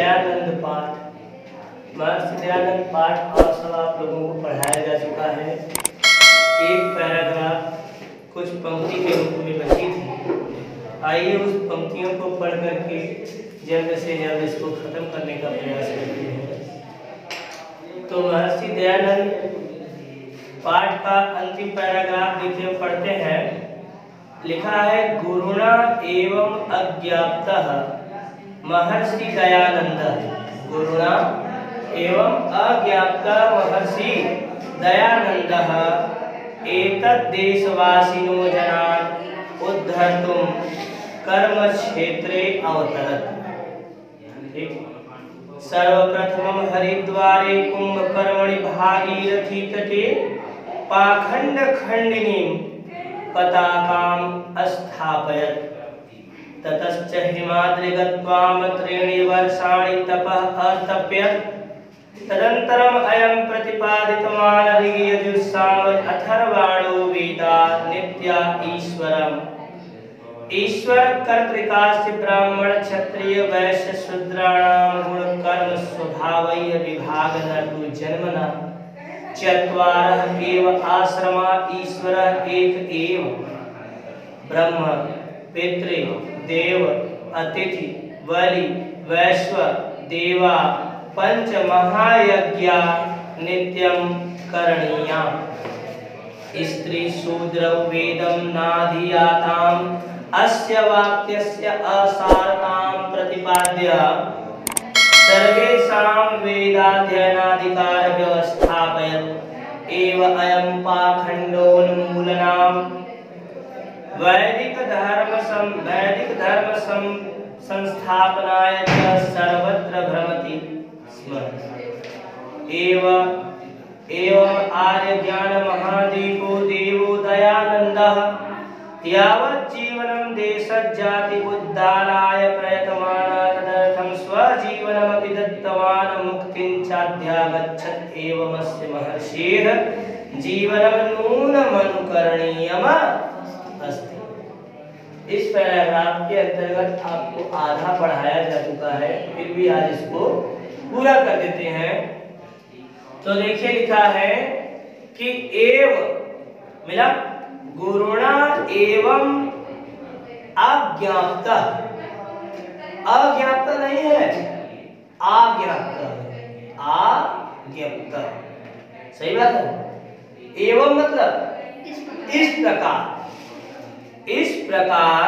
दयानंद पाठ। महर्षि दयानंद पाठ और सब आप लोगों को पढ़ाया जा चुका है। एक पैराग्राफ कुछ पंक्ति के रूप में बची थी। आइए उस पंक्तियों को पढ़ करके जल्द से जल्द इसको खत्म करने का प्रयास करते हैं। तो महर्षि दयानंद पाठ का अंतिम पैराग्राफ देखिए, पढ़ते हैं। लिखा है, गुरुणा एवं अज्ञाप्तः महर्षि दयानंद। गुरुणा एवं अज्ञाप्तः महर्षि दयानंदः एतद् देशवासिनो जनान् उद्धर्तुं कर्म क्षेत्रे अवतरत्। सर्वप्रथमं हरिद्वारे कुंभ कर्मणि भागीरथी तटे पाखंड खंडिनीं पताकां स्थापयत्। ततश्च हिमाद्रि गत्वा त्रीणि वर्षाणि तपः अतप्यत्। तदनन्तरम् अयं प्रतिपादितवान् ऋग्यजुस्साम अथर्वाणो वेदा नित्या ईश्वरम्। ईश्वर कर्तृकास्य ब्राह्मण क्षत्रिय वैश्य शूद्राणां गुण कर्म स्वभावैः विभागः जन्मना चत्वारः एव आश्रमा ईश्वरः एक एव। ब्रह्म पितृ देव अतिथि बलि वैश्व देवा पंच महायज्ञा नित्यं करणीया। स्त्री शूद्रौ वेदं नाधीयाताम् अस्य वाक्यस्य असारतां प्रतिपाद्य सर्वेषां वेदाध्ययनाधिकार व्यवस्थापयत् एव अयं पाखंडोन्मूलनां वैदिक धर्म संस्थापनाय च सर्वत्र भ्रमति स्म। एवं आर्य ज्ञान महादीपो देवो दयानंदः यावत् जीवनं देशजाति उद्धाराय प्रयतमानः तदर्थं स्वजीवनमपि दत्तवान् मुक्तिं चाध्यागच्छत्। एवमस्य महर्षेः जीवनं नूनमनुकरणीयम् अस्ति। इस पैराग्राफ के अंतर्गत आपको आधा पढ़ाया जा चुका है, फिर भी आज इसको पूरा कर देते हैं। तो देखिए, लिखा है कि एव मिला गुरुणा एवं अज्ञाप्ता। अज्ञाप्ता नहीं है, आज्ञाप्ता। आज्ञाप्ता सही बात है। एवं मतलब इस प्रकार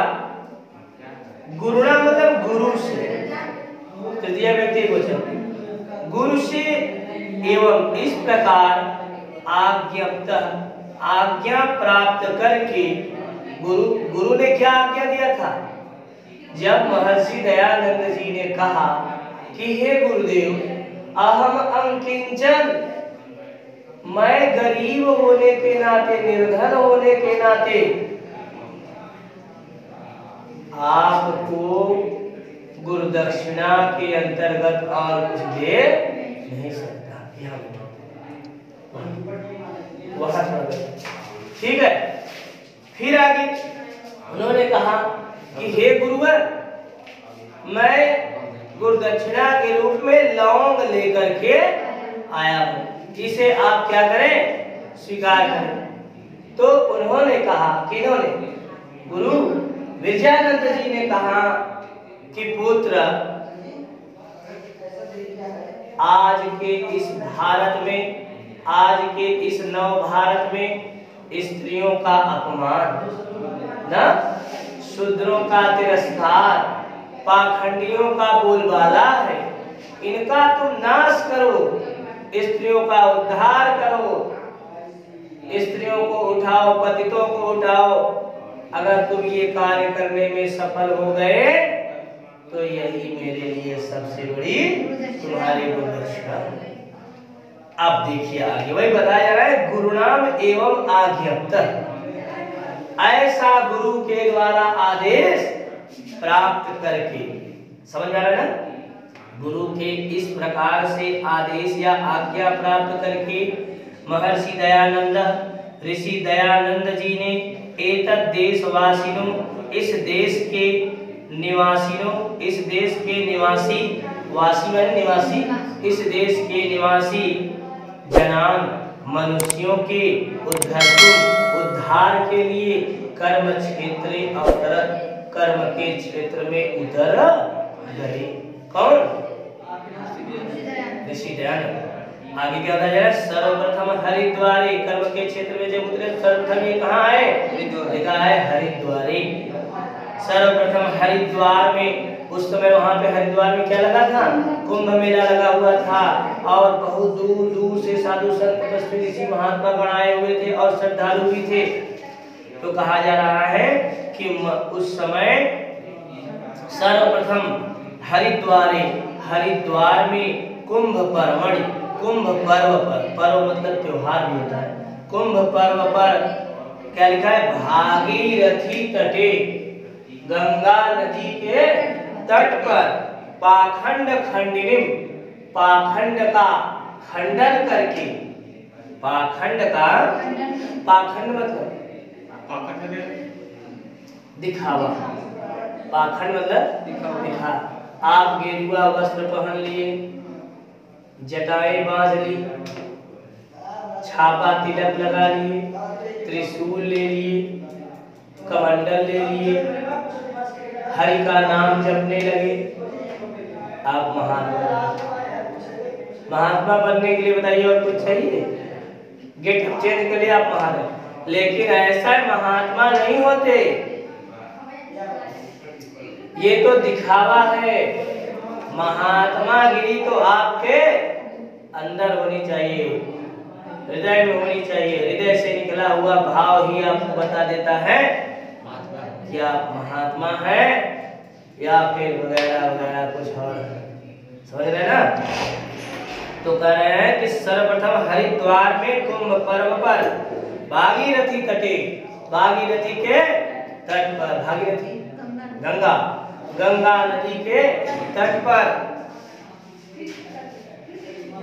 गुरुणा मतलब गुरु से, तृतीय व्यक्ति वचन गुरु से, एवं इस प्रकार आज्ञा प्राप्त करके गुरु ने क्या आज्ञा दिया था? जब महर्षि दयानंद जी ने कहा कि हे गुरुदेव अहम अंकिंचन, मैं गरीब होने के नाते, निर्धन होने के नाते आपको गुरुदक्षिणा के अंतर्गत और कुछ दे नहीं सकता। ठीक है। फिर आगे उन्होंने कहा कि हे गुरुवर, मैं गुरुदक्षिणा के रूप में लौंग लेकर के आया हूं, जिसे आप क्या करें? स्वीकार करें। तो उन्होंने कहा, किन्होंने? गुरु विजयानंद जी ने कहा कि पुत्र, आज के इस भारत में, आज के इस नव भारत में स्त्रियों का अपमान, ना शूद्रों का तिरस्कार, पाखंडियों का बोलबाला है। इनका तुम नाश करो, स्त्रियों का उद्धार करो, स्त्रियों को उठाओ, पतितों को उठाओ। अगर तुम ये कार्य करने में सफल हो गए तो यही मेरे लिए सबसे बड़ी तुम्हारी गुरुदक्षिणा। अब देखिए आगे वही बताया जा रहा है, गुरुनाम एवं आज्ञप्तः। ऐसा गुरु के द्वारा आदेश प्राप्त करके, समझ में आ रहा है ना? गुरु के इस प्रकार से आदेश या आज्ञा प्राप्त करके महर्षि दयानंद, ऋषि दयानंद जी ने एतद् देशवासिनों, इस देश के निवासियों, इस देश के निवासी, वासी माने निवासी, इस देश के निवासी जनान मनुष्यों के उद्धार के लिए कर्म क्षेत्र अवतरत, कर्म के क्षेत्र में उतर गए। कौन? ऋषि दयानंद। आगे क्या होता है? सर्वप्रथम हरिद्वारे, कर्म के क्षेत्र में जब उतरे सर्वप्रथम ये कहाँ है? लिखा है हरिद्वारे। सर्वप्रथम हरिद्वार में, उस समय वहां पे हरिद्वार में क्या लगा था? कुंभ मेला लगा हुआ था और बहुत दूर दूर से साधु संत तपस्वी ऋषि महात्मा गण आए हुए थे और श्रद्धालु भी थे। तो कहा जा रहा है कि उस समय सर्वप्रथम हरिद्वारे, हरिद्वार में कुंभ पर्वणि, कुंभ पर्व पर, पर्व मतलब त्योहार भी होता है, कुंभ पर्व पर क्या लिखा है? भागीरथी तटे, गंगा नदी के तट पर पाखंड खंडिनी, पाखंड का खंडन करके, पाखंड का, पाखंड मतलब दिखावा, पाखंड मतलब दिखा। आप गेरुआ वस्त्र पहन लिए, जटाएं बांध ली, छापा तिलक लगा लिए, त्रिशूल ले लिए, कमंडल ले लिए, हरि का नाम जपने लगे। आप महात्मा बनने के लिए बताइए और कुछ चाहिए? गेट चेंज कर लिए आप महात्मा, लेकिन ऐसा महात्मा नहीं होते, ये तो दिखावा है। महात्मा गिरी तो आपके अंदर होनी चाहिए, हृदय में होनी चाहिए। हृदय से निकला हुआ भाव ही आपको बता देता है कि आप महात्मा है या फिर वगैरह वगैरह कुछ और। समझ रहे ना? तो कह रहे हैं कि सर्वप्रथम हरिद्वार में कुंभ पर्व पर भागीरथी तटे, भागीरथी के तट पर, भागीरथी गंगा, गंगा नदी के तट पर,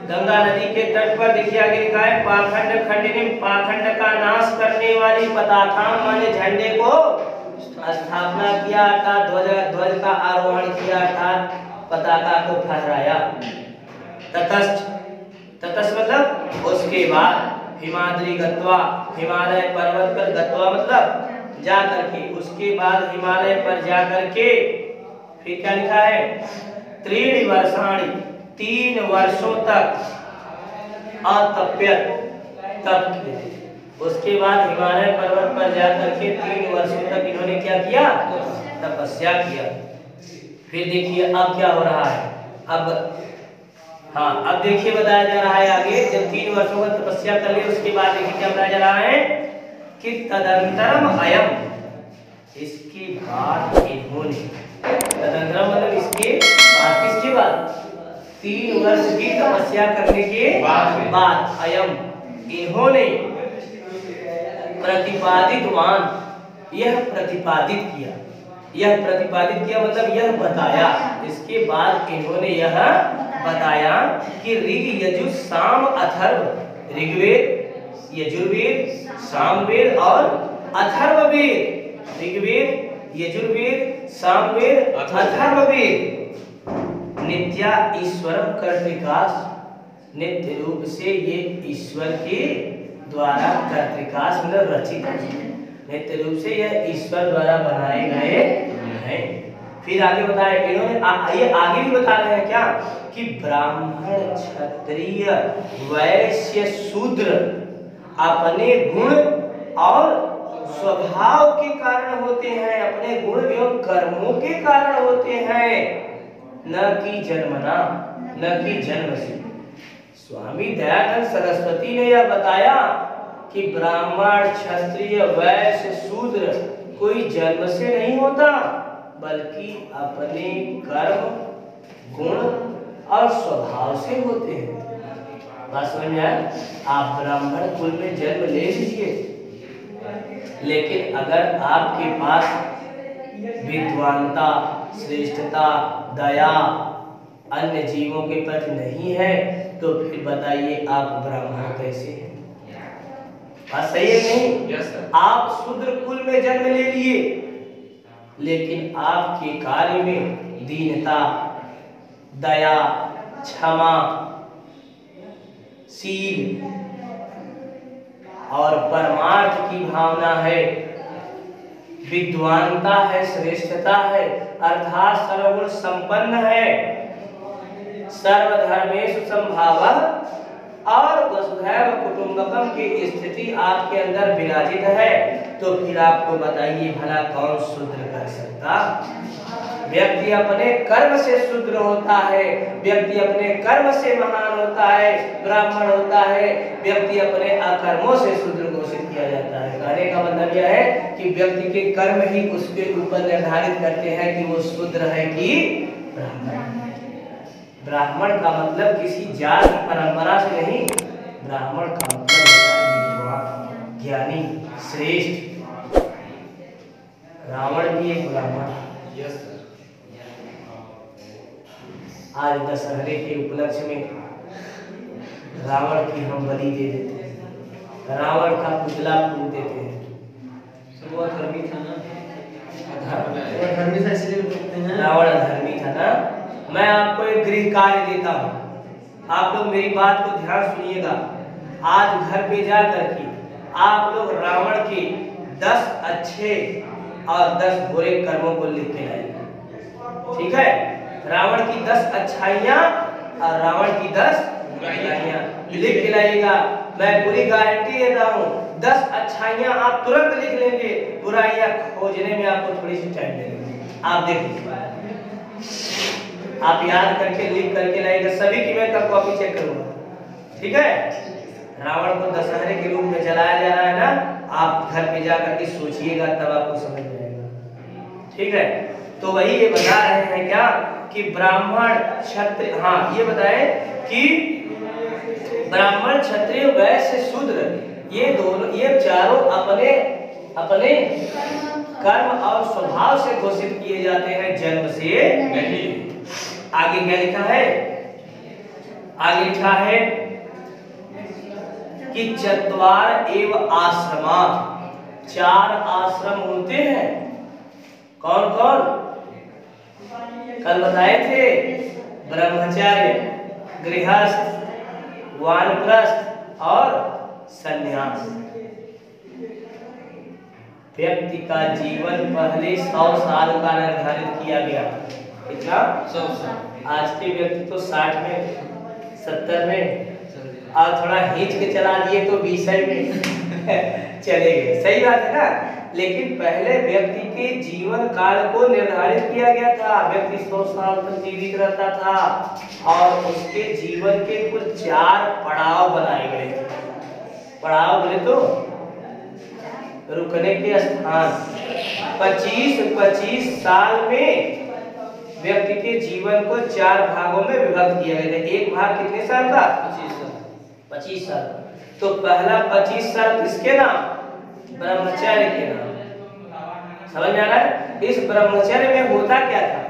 गंगा नदी के तट पर देखिए आगे लिखा है पाखंड खंडिनी, पाखंड का नाश करने वाली पताका माने झंडे को स्थापना किया, अर्थात ध्वज का आरोहण किया, अर्थात पताका को फहराया। ततश्च, ततश्च मतलब उसके बाद, हिमाद्री गत्वा, हिमालय पर्वत पर, गत्वा मतलब जा करके, उसके बाद हिमालय पर जा करके फिर क्या लिखा है? त्रीणि वर्षाणि, 3 वर्षों तक अतप्यत, तप किए। उसके बाद हिमालय पर्वत पर जाकर के 3 वर्षों तक इन्होंने क्या किया? तपस्या किया। फिर देखिए अब क्या हो रहा है, अब हाँ, अब देखिए बताया जा रहा है आगे, जब 3 वर्षों का तपस्या कर ली उसके बाद देखिए क्या बताया जा रहा है कि तदंतरम अयम, इसके बाद इन्होंने, तदंतरम मतलब इसके बाद, किसके बाद? 3 वर्ष की तपस्या करने के बाद अयम, इन्होंने प्रतिपादितवान, यह प्रतिपादित किया, यह प्रतिपादित किया मतलब यह बताया, इसके बाद इन्होंने यह बताया कि ऋग यजुर साम अथर्व, ऋग्वेद, यजुर्वेद, सामवेद और अथर्ववेद, ऋग्वेद, यजुर्वेद, सामवेद, अथर्ववेद नित्या ईश्वरम कर्तृकाश, नित्य रूप से ये ईश्वर के द्वारा कर्तृकाश मतलब रचित, नित्य रूप से यह ईश्वर द्वारा बनाए गए हैं। फिर आगे बताया इन्होंने, ये आगे भी बता रहे हैं क्या कि ब्राह्मण, क्षत्रिय, वैश्य, शूद्र अपने गुण और स्वभाव के कारण होते हैं, अपने गुण एवं कर्मों के कारण होते हैं, न कि जन्मना, न कि जन्म से। स्वामी दयानंद सरस्वती ने यह बताया कि ब्राह्मण, क्षत्रिय, वैश्य, शूद्र कोई जन्म से नहीं होता, बल्कि अपने कर्म, गुण और स्वभाव से होते हैं। बात समझ में आया? आप ब्राह्मण कुल में जन्म ले लीजिए, लेकिन अगर आपके पास विद्वानता, श्रेष्ठता, दया अन्य जीवों के प्रति नहीं है, तो फिर बताइए आप ब्राह्मण कैसे हैं? बात सही है नहीं? yes, sir. आप शूद्र कुल में जन्म ले लिए, लेकिन आपके कार्य में दीनता, दया, क्षमा, शील और परमार्थ की भावना है, विद्वानता है, श्रेष्ठता है, अर्थात सर्वगुण संपन्न है, सर्वधर्मेषु समभावः और वसुधैव कुटुंबकम की स्थिति आपके अंदर विराजित है। तो फिर आपको बताइए भला कौन शूद्र कर सकता? व्यक्ति अपने कर्म से शूद्र होता है, व्यक्ति अपने कर्म से महान होता है, ब्राह्मण होता है, व्यक्ति अपने अकर्मों से शूद्र घोषित किया जाता है। कहने का मतलब यह है कि व्यक्ति के कर्म ही उसके ऊपर निर्धारित करते हैं कि वो शूद्र है कि ब्राह्मण। ब्राह्मण का मतलब किसी जात परंपरा से नहीं, ब्राह्मण का मतलब विद्वान, ज्ञानी, श्रेष्ठ। रावण भी एक ब्राह्मण। आज दशहरे के उपलक्ष्य में रावण की हम बलि दे देते हैं, रावण का पुतला फूक देते हैं। वो धर्मी था ना, धर्मी था इसलिए बोलते हैं रावण धर्मी था ना। मैं आपको एक गृह कार्य देता हूँ, आप लोग मेरी बात को ध्यान सुनिएगा। आज घर पे जा करके आप लोग रावण के 10 अच्छे और 10 बुरे कर्मों को लिख के लाइए, ठीक है? रावण की 10 अच्छाइयाँ और रावण की 10 बुराइयाँ लिख के लाइएगा। मैं पूरी गारंटी देता हूँ, 10 अच्छाइयाँ आप तुरंत लिख लेंगे, बुराइयाँ खोजने में आपको थोड़ी सी टाइम लगेगी। आप देख लीजिए, आप याद करके लिख करके लाइएगा। सभी की मैं कब कॉपी चेक करूँगा, ठीक है? रावण को दशहरे के रूप में जलाया जा रहा है ना, आप घर पे जा करके सोचिएगा, तब आपको समझ में आएगा, ठीक है? तो वही ये बता रहे हैं क्या कि ब्राह्मण क्षत्रिय, हाँ ये बताएं कि ब्राह्मण, क्षत्रिय, वैश्य, शूद्र, ये दोनों, ये चारों अपने अपने कर्म और स्वभाव से घोषित किए जाते हैं, जन्म से नहीं। आगे क्या लिखा है? आगे लिखा है कि चत्वार एव आश्रमा, 4 आश्रम होते हैं। कौन कौन? कल बताए थे, ब्रह्मचर्य, गृहस्थ, वानप्रस्थ और सन्यास। व्यक्ति का जीवन पहले 100 साल का निर्धारित किया गया। कितना? 100 साल। आज के व्यक्ति तो 60 में, 70 में और थोड़ा खींच के चला दिए तो 20 में चले गए। सही बात है ना? लेकिन पहले व्यक्ति के जीवन काल को निर्धारित किया गया था। व्यक्ति 100 साल तक जीवित रहता था और उसके जीवन के कुल 4 पड़ाव बनाए गए थे। पड़ाव बोले तो रुकने के स्थान। 25 साल में व्यक्ति के जीवन को 4 भागों में विभक्त किया गया था। एक भाग कितने साल का? 25 साल। तो पहला 25 साल किसके नाम? ब्रह्मचर्य के नाम। समझ में आ रहा है? इस ब्रह्मचर्य में होता क्या था?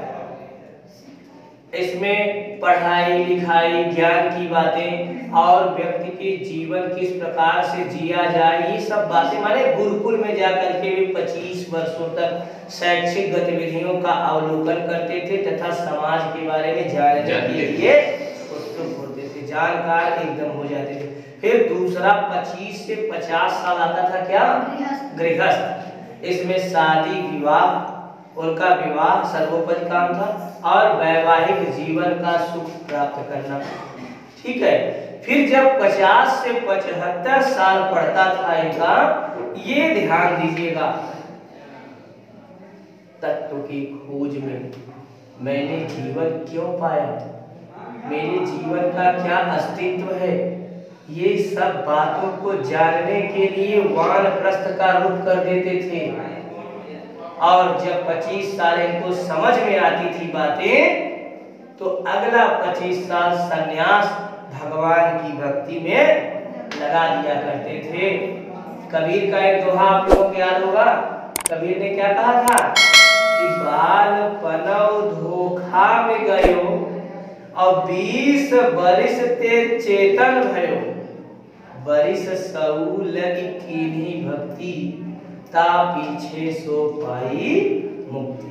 इसमें पढ़ाई लिखाई, ज्ञान की बातें और व्यक्ति के जीवन किस प्रकार से जिया जाए, ये सब बातें, माने गुरुकुल में जाकर के भी 25 वर्षों तक शैक्षिक गतिविधियों का अवलोकन करते थे तथा समाज के बारे में जानने के लिए उत्सुक होते थे, जानकार एकदम हो जाते थे। फिर दूसरा 25 से 50 साल आता था क्या? गृहस्थ। इसमें शादी विवाह, उनका विवाह सर्वोपरि काम था और वैवाहिक जीवन का सुख प्राप्त करना, ठीक है? फिर जब 50 से 75 साल पड़ता था इनका, ये ध्यान दीजिएगा, तत्व की खोज में मैंने जीवन क्यों पाया, मेरे जीवन का क्या अस्तित्व है, ये सब बातों को जानने के लिए वानप्रस्थ का रुख कर देते थे। और जब 25 साल इनको समझ में आती थी बातें, तो अगला 25 साल सन्यास, भगवान की भक्ति में लगा दिया करते थे। कबीर का एक दोहा आप लोगों को याद होगा। कबीर ने क्या कहा था कि बाल पनौ धोखा में गयो और 20 बरिस ते चेतन भयो, बरिस सऊ लगी कीन्ही भक्ति ता पीछे सो पाई मुक्ति।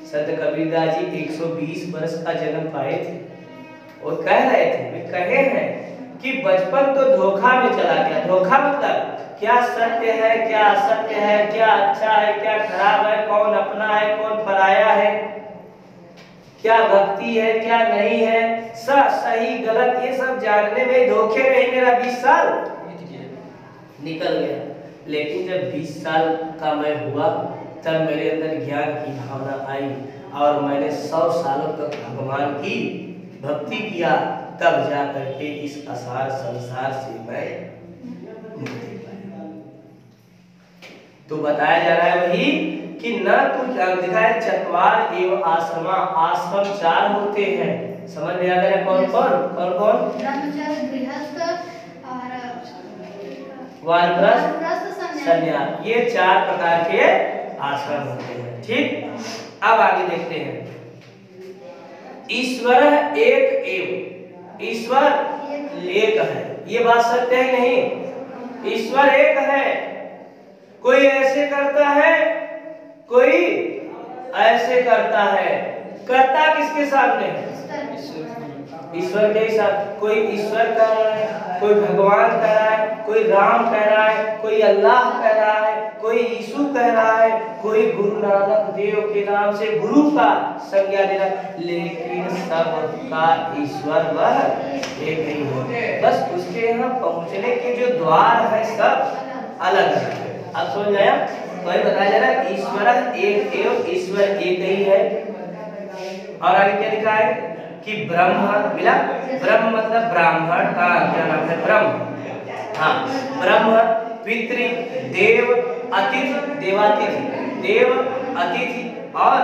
संत कबीरदास जी 120 वर्ष का जन्म पाए थे और कह रहे थे, वे कहे हैं कि बचपन तो धोखा में चला गया। धोखा मतलब क्या सत्य है, क्या असत्य है, क्या अच्छा है, क्या खराब है, कौन अपना है, कौन पराया है, क्या भक्ति है, क्या नहीं है, सही गलत ये सब जानने में धोखे में ही मेरा 20 साल निकल गया। लेकिन जब 20 साल का मैं हुआ तब मेरे अंदर ज्ञान की भावना आई और मैंने 100 सालों तक भगवान की भक्ति किया, तब जा करके इस असार संसार से मैं मुक्ति पाया। तो बताया जा रहा है वही कि न तू दिखाए चतवार एवं आश्रमा, आश्रम 4 होते हैं। समझ में आ गया कौन कौन कौन कौन? ब्रह्मचर्य, गृहस्थ और वानप्रस्थ, सन्यास, ये 4 प्रकार के आश्रम होते हैं। ठीक, अब आगे देखते हैं। ईश्वर एक एव, ईश्वर एक है, ये बात सत्य है नहीं? ईश्वर एक है, कोई ऐसे करता है, कोई ऐसे करता है। करता किसके सामने है? ईश्वर के साथ। कोई ईश्वर कह रहा है, कोई भगवान कह रहा है, कोई राम कह रहा है, कोई अल्लाह कह रहा है, कोई यीशु कह रहा है, कोई गुरु नानक देव के नाम से गुरु का संज्ञा दे रहा है, लेकिन सबका ईश्वर वह एक ही है। बस उसके यहाँ पहुँचने के जो द्वार है सब अलग है। अब समझ आया? वही बताया जा रहा है, ईश्वर एक एवं ईश्वर एक ही है। और आगे क्या लिखा है कि ब्रह्म मिला, ब्रह्म मतलब ब्राह्मण का क्या नाम है? ब्रह्म। हाँ, ब्रह्म, पितृ, देव, अतिथि, देवातिथि, देव, अतिथि और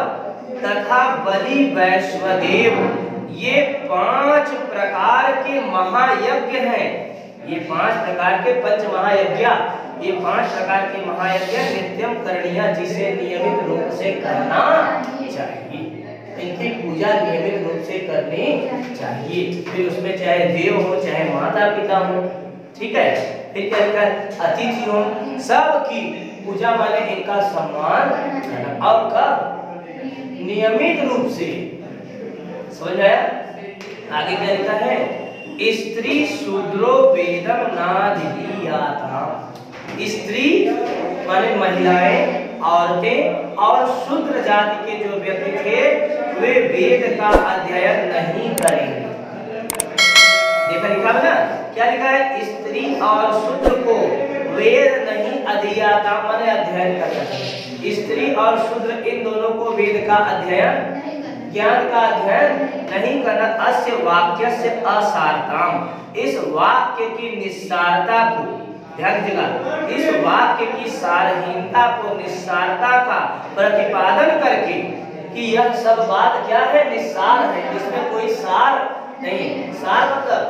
तथा बलि वैश्वदेव, ये 5 प्रकार के महायज्ञ हैं। ये 5 प्रकार के पंच महायज्ञ, ये 5 प्रकार के महायज्ञ नित्यम करणीय, जिसे नियमित रूप से करना चाहिए। इनकी पूजा नियमित रूप से करनी चाहिए। फिर उसमें चाहे देव हो, चाहे माता पिता हो, ठीक है। फिर क्या लिखा है? अतिथि हो, सबकी पूजा माने इनका सम्मान करना। और कब? नियमित रूप से। समझ आया? आगे क्या लिखा है? स्त्री शूद्रो वेदम नाधियाता। स्त्री माने महिलाएं, औरतें और शूद्र जाति के जो व्यक्ति थे वे वेद का अध्ययन नहीं करेंगे। देखा लिखा है ना? क्या लिखा है? स्त्री और शूद्र को वेद नहीं अधियाता माने अध्ययन करना। स्त्री और शूद्र इन दोनों को वेद का अध्ययन, ज्ञान का अध्ययन नहीं करना। अस्य वाक्य से असारताम, इस वाक्य की निस्सारता को ध्यान दीजिएगा, इस वाक्य की सारहीनता को, निस्सारता का प्रतिपादन करके कि यह सब बात क्या है? निस्सार है, इसमें कोई सार नहीं। सार मतलब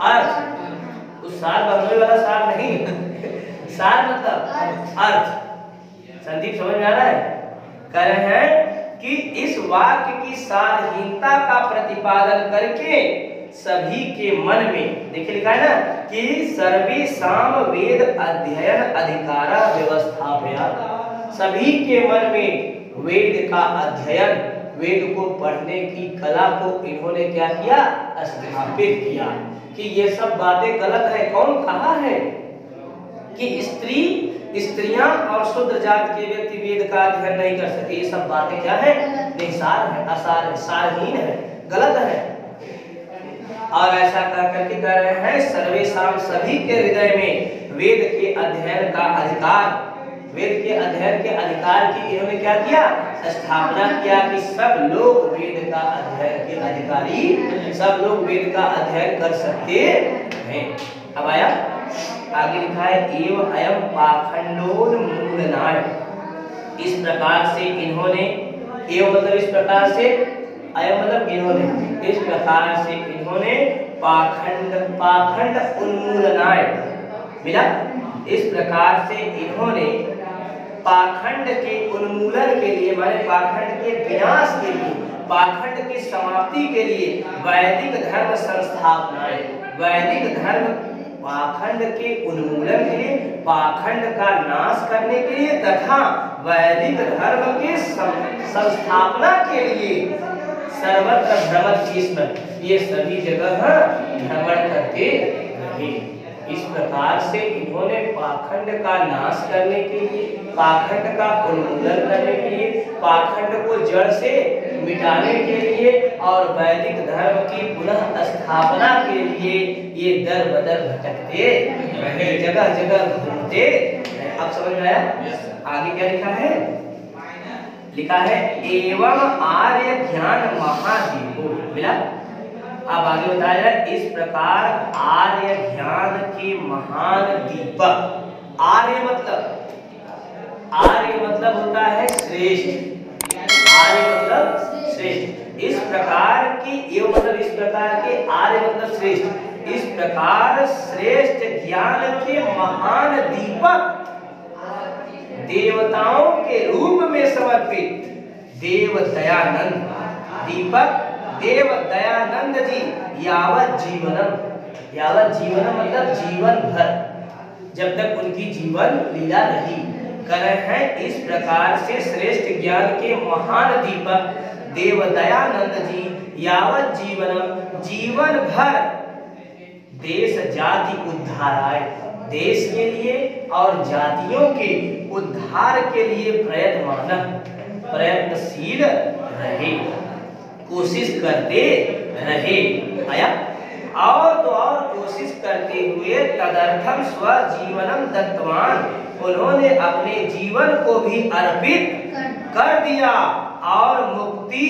अर्थ, उस सार बनने वाला सार नहीं सार मतलब अर्थ। संदीप समझ में आ रहा है? कह रहे हैं कि इस वाक्य की सारहीनता का प्रतिपादन करके सभी के मन में, देखिए लिखा है ना कि सर्वेषां वेद अध्ययन अधिकारा व्यवस्थापया, सभी के मन में वेद का अध्ययन, वेद को पढ़ने की कला को इन्होंने क्या किया? स्थापित किया। कि ये सब बातें गलत है। कौन कहा है कि स्त्रियां और शूद्र जात के व्यक्ति वेद का अध्ययन नहीं कर सकते? ये सब बातें क्या है? निसार है, असार है, सारहीन है, गलत है। और ऐसा कह करके कह रहे हैं सर्वेषां, सभी के हृदय में वेद के अध्ययन का अधिकार, वेद के अध्ययन के अधिकार की इन्होंने क्या किया? स्थापना किया कि सब लोग वेद का अध्ययन के अधिकारी, सब लोग वेद का अध्ययन कर सकते हैं। अब आया आगे लिखा है एव अयम पाखंडोन्मूलनाय, इस प्रकार से इन्होंने, एव मतलब इस प्रकार से, अयम मतलब इन्होंने, इस प्रकार से इन्होंने पाखंड उन्मूलनाय मिला, इस प्रकार से इन्होंने पाखंड के उन्मूलन के लिए, माने पाखंड के विनाश के लिए, पाखंड की समाप्ति के लिए वैदिक धर्म संस्थापनाएं, वैदिक धर्म पाखंड के उन्मूलन के लिए, पाखंड का नाश करने के लिए तथा वैदिक धर्म के संस्थापना के लिए सर्वत्र भ्रमण ईश्वर, ये सभी जगह भ्रमण करते रहे। इस प्रकार से इन्होंने पाखंड का नाश करने के लिए, पाखंड का उन्मूलन करने के लिए, पाखंड को जड़ से मिटाने के लिए और वैदिक धर्म की पुनः स्थापना के लिए ये दर बदर भटकते रहे, जगह जगह घूमते। अब समझ में आया? आगे क्या लिखा है? लिखा है एवं आर्य ज्ञान महादीपो। मिला? अब आगे बताया जाए इस प्रकार आर्य ज्ञान के महान दीपक। आर्य मतलब होता है श्रेष्ठ। आर्य मतलब श्रेष्ठ। इस प्रकार की एवं मतलब इस प्रकार के, आर्य मतलब श्रेष्ठ। इस प्रकार श्रेष्ठ ज्ञान के महान दीपक देवताओं के रूप में समर्पित देव दयानंद दीपक देव दयानंद जी यावत जीवनम मतलब जीवन भर, जब तक उनकी जीवन लीला रही, कर रहे हैं। इस प्रकार से श्रेष्ठ ज्ञान के महान दीपक देव दयानंद जी यावत जीवनम जीवन भर देश जाति उद्धाराय, देश के लिए और जातियों के उद्धार के लिए प्रयत्नशील रहे, कोशिश करते रहे। आया? और तो और कोशिश करते हुए तदर्थम स्वजीवनम दत्तवान, उन्होंने अपने जीवन को भी अर्पित कर दिया और मुक्ति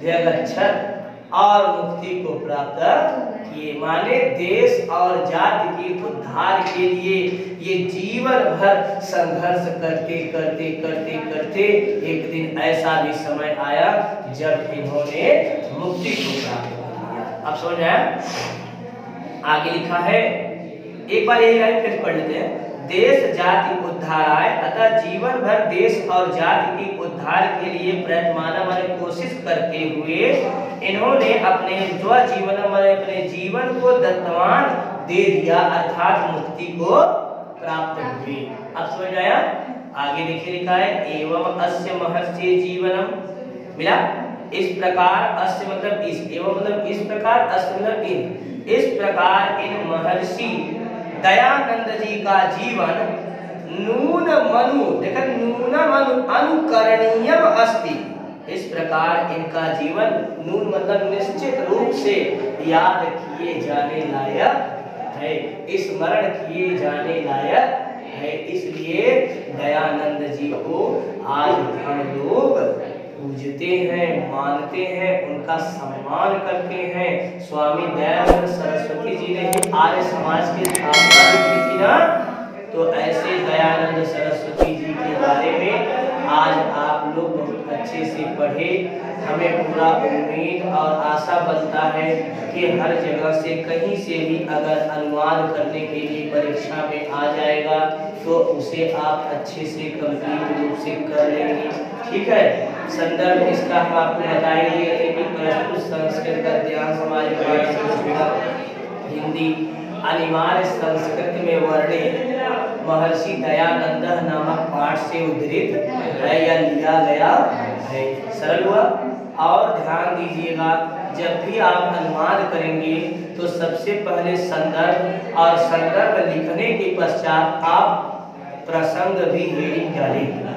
जगच्छत और मुक्ति को प्राप्त किए। माने देश और जाति के उद्धार के लिए ये जीवन भर संघर्ष करते करते करते करते एक दिन ऐसा भी समय आया जब इन्होंने मुक्ति को प्राप्त कर लिया। अब समझ आया? आगे लिखा है, एक बार यही लाइन फिर पढ़ लेते हैं। देश जाति उद्धाराय, अतः जीवन भर देश और जाति के उद्धार के लिए प्रयत्न कोशिश करते हुए इन्होंने अपने स्वजीवन अपने जीवन को दत्तवान दे दिया, अर्थात मुक्ति को प्राप्त हुए। अब समझ आया? आगे देखिए लिखा है एवं अस्य महर्षि जीवनम। मिला? इस प्रकार अस्य मतलब इस, एवं मतलब इस प्रकार, अस्य मतलब इन, इस प्रकार इन महर्षि दयानंद जी का जीवन नून मनु, देखा नून मनु अनुकरणीयम अस्ति। इस प्रकार इनका जीवन नून मतलब निश्चित रूप से याद किए जाने लायक है, स्मरण किए जाने लायक है। इसलिए दयानंद जी को आज हम लोग पूजते हैं, मानते हैं, उनका सम्मान करते हैं। स्वामी दयानंद सरस्वती जी ने ही आर्य समाज की स्थापना की थी ना, तो ऐसे दयानंद सरस्वती जी के बारे में आज आप लोग बहुत अच्छे से पढ़े। हमें पूरा उम्मीद और आशा बनता है कि हर जगह से कहीं से भी अगर अनुवाद करने के लिए परीक्षा में आ जाएगा तो उसे आप अच्छे से कंप्लीट रूप से कर लेंगे। ठीक है? संदर्भ इसका हम आपको बता ही दिए थे कि प्रस्तुत संस्कृत का ध्यान हमारे हिंदी अनिवार्य संस्कृत में वर्णित महर्षि दयानंद नामक पाठ से उद्धृत है या लिया गया है। सरल हुआ? और ध्यान दीजिएगा, जब भी आप अनुवाद करेंगे तो सबसे पहले संदर्भ और संदर्भ लिखने के पश्चात आप प्रसंग भी हेडिंग डालेंगे।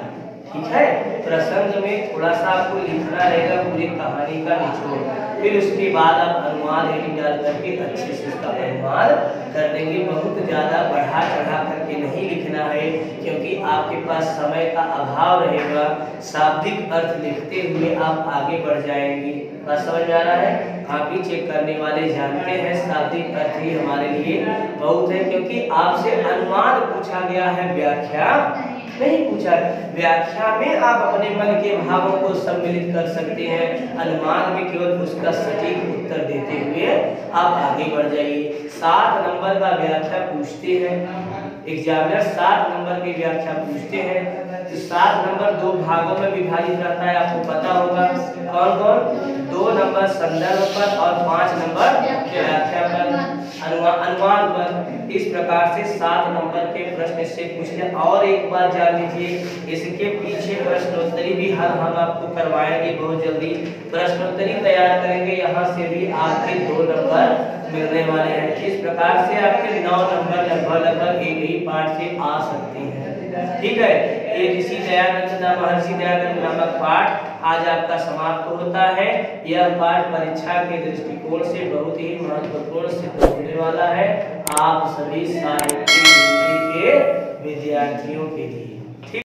ठीक है? प्रसंग में थोड़ा सा आपको लिखना रहेगा पूरी कहानी का निचोड़, फिर उसके बाद आप अनुवाद हेडिंग डाल करके अच्छे से उसका अनुवाद कर देंगे। बहुत ज़्यादा बढ़ा चढ़ा करके नहीं लिखना है क्योंकि आपके पास समय का अभाव रहेगा। शाब्दिक अर्थ लिखते हुए आप आगे बढ़ जाएंगे। बात समझ में आ रहा है? कॉपी चेक करने वाले जानते हैं शाब्दिक अर्थ ही हमारे लिए बहुत है, क्योंकि आपसे अनुवाद पूछा गया है, व्याख्या नहीं पूछा। व्याख्या में आप अपने मन के भावों को सम्मिलित कर सकते हैं, अनुमान में केवल उसका सटीक उत्तर देते हुए आप आगे बढ़ जाइए। 7 नंबर का व्याख्या पूछते हैं एग्जामिनर, 7 नंबर की व्याख्या पूछते हैं। तो 7 नंबर 2 भागों में विभाजित रहता है, आपको पता होगा कौन कौन? 2 नंबर संदर्भ पर और 5 नंबर व्याख्या पर, अनुमान पर। इस प्रकार से 7 नंबर के प्रश्न इससे पूछ लिया। और एक बात जान लीजिए, इसके पीछे प्रश्नोत्तरी भी हम आपको करवाएंगे बहुत जल्दी। प्रश्नोत्तरी तैयार करेंगे, यहाँ से भी आपके 2 नंबर मिलने वाले हैं। इस प्रकार से आपके 9 नंबर लगभग एक ही पाठ से आ सकते हैं। ठीक है, ये महर्षि दयानंद नामक पाठ आज आपका समाप्त होता है। यह पाठ परीक्षा के दृष्टिकोण से बहुत ही महत्वपूर्ण सिद्ध होने वाला है आप सभी साहित्य के विद्यार्थियों के लिए।